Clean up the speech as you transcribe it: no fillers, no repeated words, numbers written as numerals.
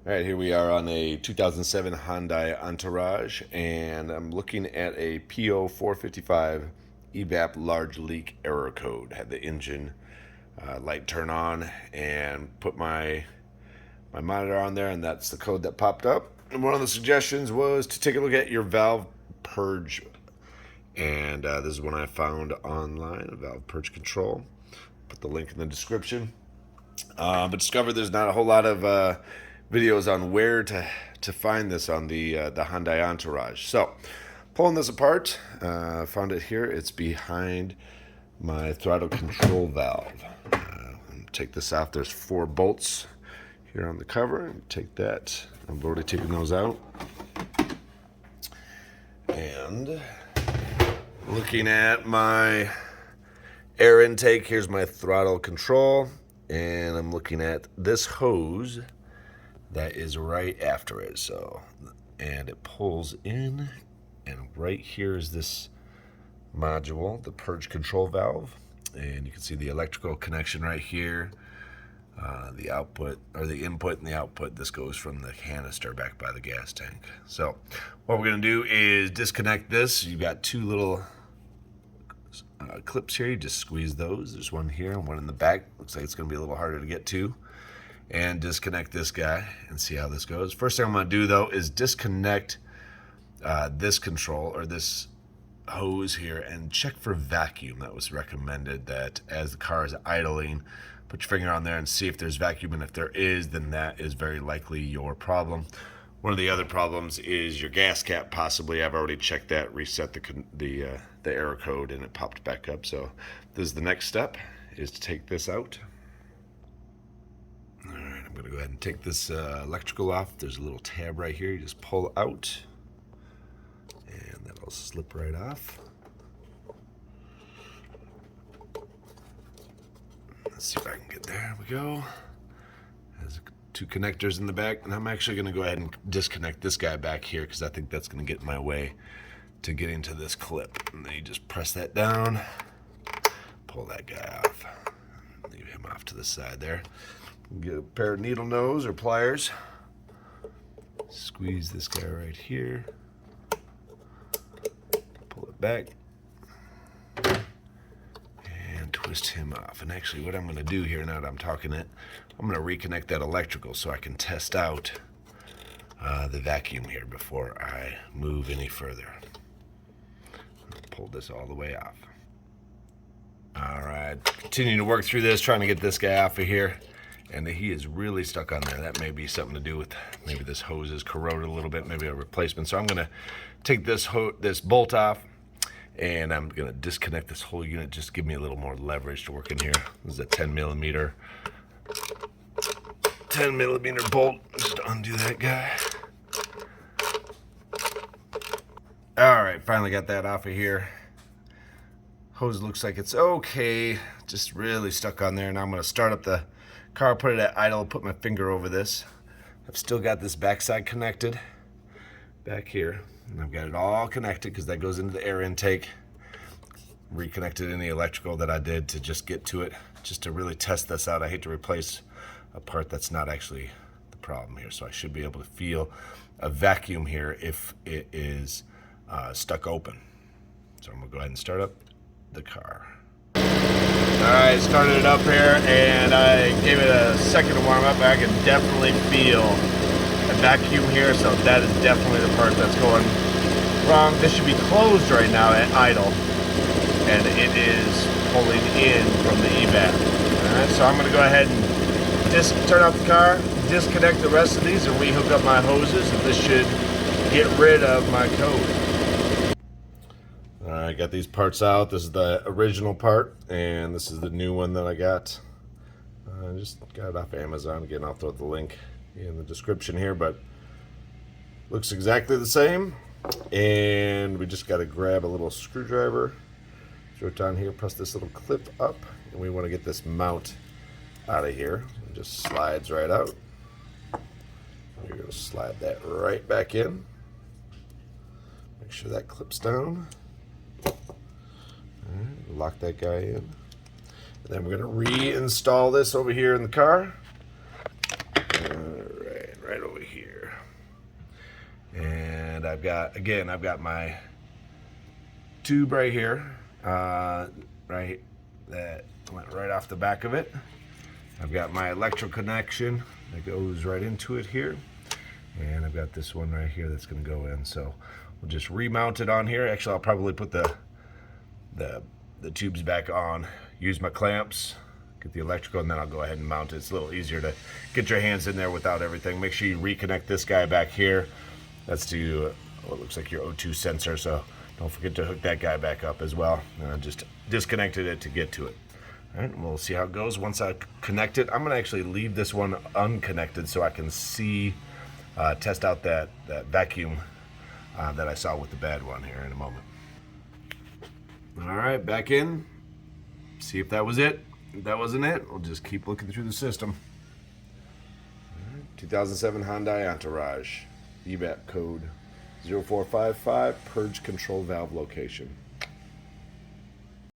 All right, here we are on a 2007 Hyundai Entourage, and I'm looking at a P0455 evap large leak error code. Had the engine light turn on and put my monitor on there, and that's the code that popped up. And one of the suggestions was to take a look at your valve purge, and this is one I found online, a valve purge control. Put the link in the description. But discovered there's not a whole lot of videos on where to find this on the Hyundai Entourage. So, pulling this apart, found it here. It's behind my throttle control valve. Take this off. There's 4 bolts here on the cover. Take that. I've already taken those out. And looking at my air intake, here's my throttle control. And I'm looking at this hose that is right after it. So, and it pulls in, and right here is this module, the purge control valve, and you can see the electrical connection right here. The output, or the input and the output, this goes from the canister back by the gas tank. So what we're going to do is disconnect this. You've got 2 little clips here. You just squeeze those. There's one here and one in the back. Looks like it's going to be a little harder to get to. And disconnect this guy and see how this goes. First thing I'm going to do though is disconnect this control, or this hose here, and check for vacuum. That was recommended, that as the car is idling, put your finger on there and see if there's vacuum, and if there is, then that is very likely your problem. One of the other problems is your gas cap, possibly. I've already checked that, reset the error code, and it popped back up. So this is the next step, is to take this out. All right, I'm going to go ahead and take this electrical off. There's a little tab right here. You just pull out, and that'll slip right off. Let's see if I can get there. There we go. There's 2 connectors in the back, and I'm actually going to go ahead and disconnect this guy back here, because I think that's going to get in my way to getting to this clip. And then you just press that down, pull that guy off, leave him off to the side there. Get a pair of needle nose or pliers, squeeze this guy right here, pull it back, and twist him off. And actually what I'm going to do here, now that I'm talking it, I'm going to reconnect that electrical so I can test out the vacuum here before I move any further. Pull this all the way off. Alright, continuing to work through this, trying to get this guy off of here. And he is really stuck on there. That may be something to do with, maybe this hose is corroded a little bit, maybe a replacement. So I'm going to take this bolt off, and I'm going to disconnect this whole unit, just give me a little more leverage to work in here. This is a 10 millimeter bolt. Just undo that guy. All right, finally got that off of here. Hose looks like it's okay, just really stuck on there. Now I'm going to start up the car, put it at idle, put my finger over this. I've still got this backside connected back here, and I've got it all connected because that goes into the air intake. Reconnected in the electrical that I did to just get to it, just to really test this out. I hate to replace a part that's not actually the problem here, so I should be able to feel a vacuum here if it is stuck open. So I'm gonna go ahead and start up the car. Alright, started it up here, and I gave it a second to warm up. I can definitely feel a vacuum here, so that is definitely the part that's going wrong. This should be closed right now at idle, and it is pulling in from the evap. Alright, so I'm going to go ahead and turn off the car, disconnect the rest of these, and rehook up my hoses, and this should get rid of my code. I got these parts out. This is the original part, and this is the new one that I got. I just got it off Amazon. Again, I'll throw the link in the description here, but looks exactly the same. And we just got to grab a little screwdriver, throw it down here, press this little clip up, and we want to get this mount out of here. It just slides right out. You're going to slide that right back in. Make sure that clips down. Right, lock that guy in. And then we're going to reinstall this over here in the car. All right, right over And I've got my tube right here, right, that went right off the back of it. I've got my electrical connection that goes right into it here. And I've got this one right here that's going to go in. So we'll just remount it on here. Actually, I'll probably put the tubes back on, use my clamps, get the electrical, and then I'll go ahead and mount it. It's a little easier to get your hands in there without everything. Make sure you reconnect this guy back here. That's to what looks like your O2 sensor, so don't forget to hook that guy back up as well. I just disconnected it to get to it. All right, we'll see how it goes once I connect it. I'm going to actually leave this one unconnected so I can see, test out that vacuum that I saw with the bad one here in a moment. All right, back in. See if that was it. If that wasn't it, we'll just keep looking through the system. All right, 2007 Hyundai Entourage. EVAP code 0455, Purge control valve location.